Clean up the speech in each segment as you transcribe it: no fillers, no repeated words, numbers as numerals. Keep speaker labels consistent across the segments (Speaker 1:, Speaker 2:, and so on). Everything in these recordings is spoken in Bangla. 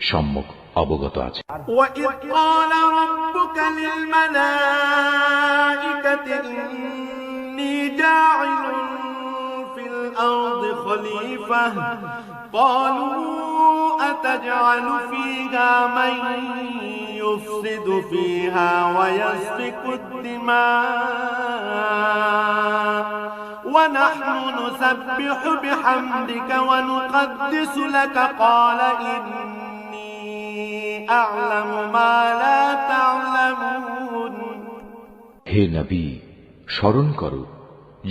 Speaker 1: সম্যক অবগত আছে।
Speaker 2: وَإِذْ قَالَ رَبُّكَ لِلْمَلَائِكَةِ إِنِّي جَاعِلٌ فِي الْأَرْضِ خَلِيفَةً قَالُوا أَتَجْعَلُ فِيهَا مَن يُفْسِدُ فِيهَا وَيَسْفِكُ الدِّمَاءَ وَنَحْنُ نُسَبِّحُ بِحَمْدِكَ وَنُقَدِّسُ لَكَ قَالَ إِنِّي أَعْلَمُ مَا لَا تَعْلَمُونَ।
Speaker 1: হে নবী, স্মরণ করো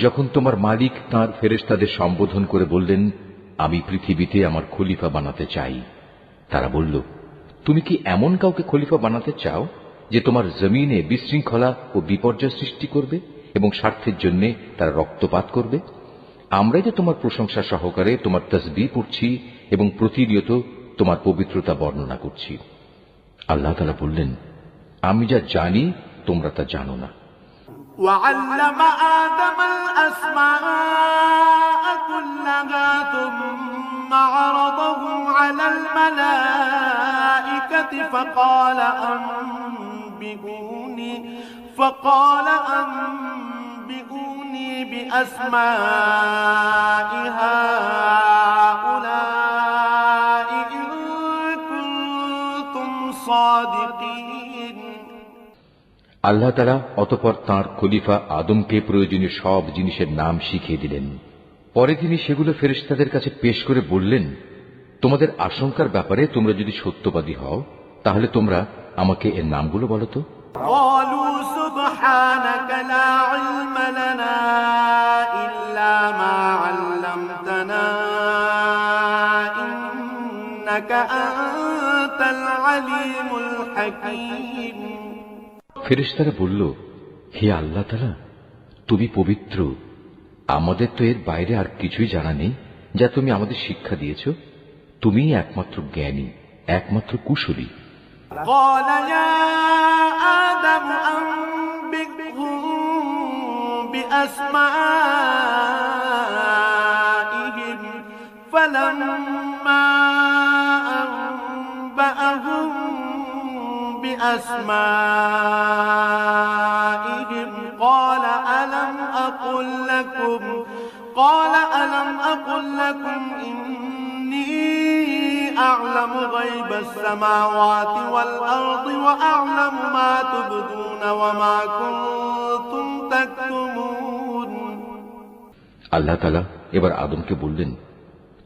Speaker 1: যখন তোমার মালিক তাঁর ফেরেশতাদের সম্বোধন করে বললেন, আমি পৃথিবীতে আমার খলিফা বানাতে চাই। তারা বলল, তুমি কি এমন কাউকে খলিফা বানাতে চাও যে তোমার জমিনে বিশৃঙ্খলা ও বিপর্যয় সৃষ্টি করবে এবং স্বার্থের জন্য তারা রক্তপাত করবে? আমরাই তো তোমার প্রশংসা সহকারে তোমার তাসবিহ পড়ছি এবং প্রতিনিয়ত তোমার পবিত্রতা বর্ণনা করছি। আল্লাহ তাআলা বললেন, আমি যা জানি তোমরা তা জানো না।
Speaker 2: وَعَلَّمَ آدَمَ الْأَسْمَاءَ كُلَّهَا ثُمَّ عَرَضَهُمْ عَلَى الْمَلَائِكَةِ فَقَالَ أَنبِئُونِي بِأَسْمَاءِ هَؤُلَاءِ إِن كُنتُمْ صَادِقِينَ।
Speaker 1: আল্লাহ তাআলা অতঃপর তাঁর খলিফা আদমকে প্রয়োজনীয় সব জিনিসের নাম শিখিয়ে দিলেন। পরে তিনি সেগুলো ফেরেশতাদের কাছে পেশ করে বললেন, তোমাদের আশঙ্কার ব্যাপারে তোমরা যদি সত্যবাদী হও তাহলে তোমরা আমাকে এর নামগুলো বলো তো।
Speaker 2: قالوا سبحانك لا علم لنا إلا ما علمتنا إنك أنت العليم الحكيم।
Speaker 1: ফেরেশতারা বলল, হে আল্লাহ তাআলা, তুমি পবিত্র, আমাদের তো এর বাইরে আর কিছুই জানা নেই যা তুমি আমাদের শিক্ষা দিয়েছ। তুমিই একমাত্র জ্ঞানী, একমাত্র কুশলী।
Speaker 2: قال يا آدم أنبئهم بأسمائهم فلما أنبأهم بأسمائهم قال ألم أقل لكم إني أعلم غيب السماوات والأرض وأعلم ما تبدون وما كنتم تكتمون।
Speaker 1: আল্লাহ তাআলা এবার আদমকে বললেন,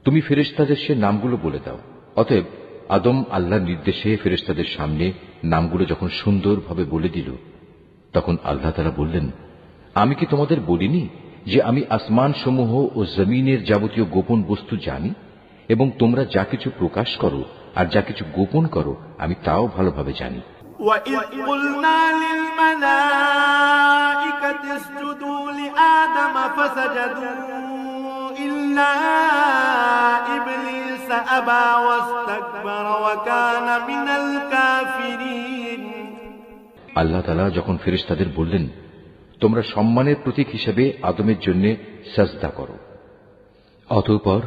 Speaker 1: তুমি ফেরেশতাদের সে নামগুলো বলে দাও। অতএব আদম আল্লাহর নির্দেশে ফেরেশতাদের সামনে নামগুলো যখন সুন্দরভাবে বলে দিল, তখন আল্লাহ তাআলা বললেন, আমি কি তোমাদের বলিনি যে আমি আসমান সমূহ ও জমিনের যাবতীয় গোপন বস্তু জানি এবং তোমরা যা কিছু প্রকাশ করো আর যা কিছু গোপন করো আমি তাও ভালোভাবে জানি।
Speaker 2: وَإِذْ قُلْنَا لِلْمَلَائِكَةِ اسْجُدُوا لِآدَمَ فَسَجَدُوا إِلَّا إِبْلِيسَ أَبَى وَاسْتَكْبَرَ وَكَانَ مِنَ الْكَافِرِينَ।
Speaker 1: আল্লাহ তাআলা যখন ফেরেশতাদের বললেন, তোমরা সম্মানের প্রতীক হিসেবে আদমের জন্য সাজদা করো, অতঃপর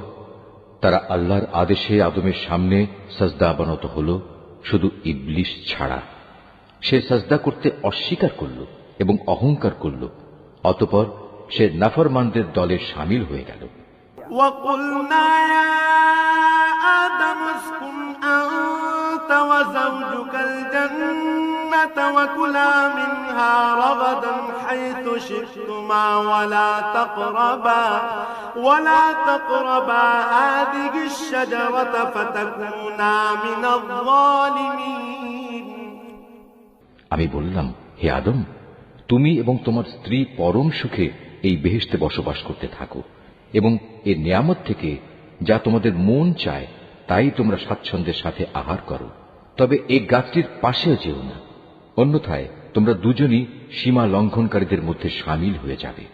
Speaker 1: তারা আল্লাহর আদেশে আদমের সামনে সাজদা অবনত হল, শুধু ইবলিস ছাড়া। সে সাজদা করতে অস্বীকার করল এবং অহংকার করল, অতঃপর সে নাফরমানদের দলে শামিল হয়ে গেল।
Speaker 2: وَقُلْنَا يَا آدَمُ اسْكُنْ أَنْتَ وَزَوْجُكَ الْجَنَّةَ وَكُلَا مِنْهَا رَغَدًا حَيْثُ شِئْتُمَا ولا تقربا هذه الشجرة فتكونا من الظالمين।
Speaker 1: আমি বললাম, হে আদম, তুমি এবং তোমার স্ত্রী পরম সুখে এই বেহেশতে বসবাস করতে থাকো এবং এর নিয়ামত থেকে যা তোমাদের মন চায় তাই তোমরা স্বাচ্ছন্দ্যের সাথে আহার করো, তবে এই গাছটির পাশেও যেও না, অন্যথায় তোমরা দুজনই সীমা লঙ্ঘনকারীদের মধ্যে শামিল হয়ে যাবে।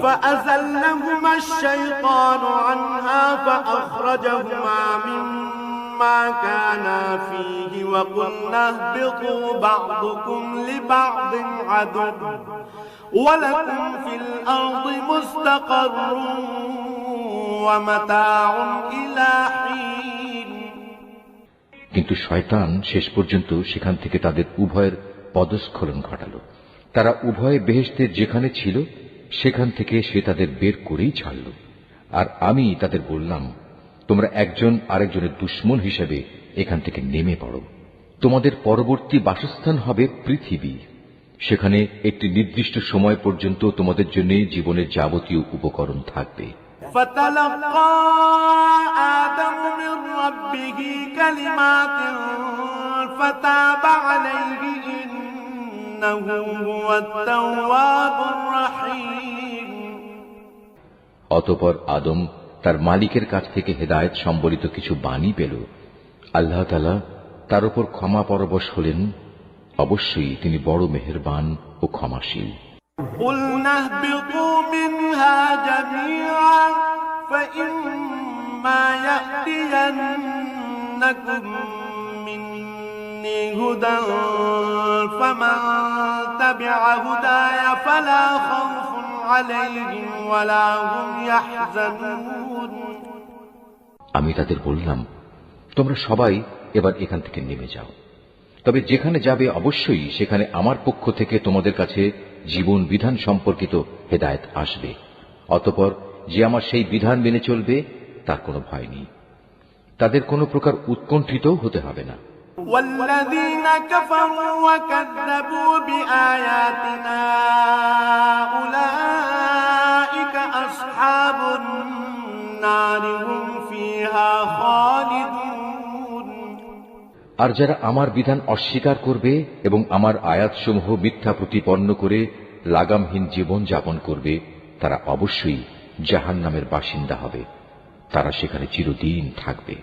Speaker 2: فأزلهما الشيطان عنها فأخرجهما مما كانا فيه وقلنا اهبطوا بعضكم لبعض عدو ولكم في الأرض مستقر ومتاع إلى حين।
Speaker 1: কিন্তু শয়তান শেষ পর্যন্ত সেখান থেকে তাদের উভয়ের পদস্খলন ঘটাল। তারা উভয়ে বেহেশতের যেখানে ছিল সেখান থেকে সে তাদের বের করেই ছাড়ল। আর আমি তাদের বললাম, তোমরা একজন আরেকজনের দুশমন হিসেবে এখান থেকে নেমে পড়ো। তোমাদের পরবর্তী বাসস্থান হবে পৃথিবী। সেখানে একটি নির্দিষ্ট সময় পর্যন্ত তোমাদের জন্য জীবনের যাবতীয় উপকরণ থাকবে।
Speaker 2: فتلقى آدم من ربه كلمات فتاب عليه إنه هو التواب الرحيم।
Speaker 1: অতঃপর আদম তার মালিকের কাছ থেকে হেদায়েত সম্বলিত কিছু বাণী পেল। আল্লাহ তাআলা তার উপর ক্ষমা পরবশ হলেন। অবশ্যই তিনি বড় মেহেরবান ও ক্ষমাশীল।
Speaker 2: قلنا اهبطوا منها جميعا فإما يأتينكم مني هدى فمن تبع هداي فلا خوف عليهم ولا هم يحزنون।
Speaker 1: আমি তাদের বললাম, তোমরা সবাই এবার এখান থেকে নেমে যাও। তবে যেখানে যাবে অবশ্যই সেখানে আমার পক্ষ থেকে তোমাদের কাছে জীবন বিধান সম্পর্কিত হেদায়েত আসবে। অতঃপর যে আমার সেই বিধান মেনে চলবে তার কোনো ভয় নেই, তাদের কোনো প্রকার উৎকণ্ঠিত হতে হবে না।
Speaker 2: والذين كفروا وكذبوا بآياتنا أولئك أصحاب النار هم فيها خالدون।
Speaker 1: আর যারা আমার বিধান অস্বীকার করবে এবং আমার আয়াতসমূহ মিথ্যা প্রতিপন্ন করে লাগামহীন জীবন যাপন করবে, তারা অবশ্যই জাহান্নামের বাসিন্দা হবে। তারা সেখানে চিরদিন থাকবে।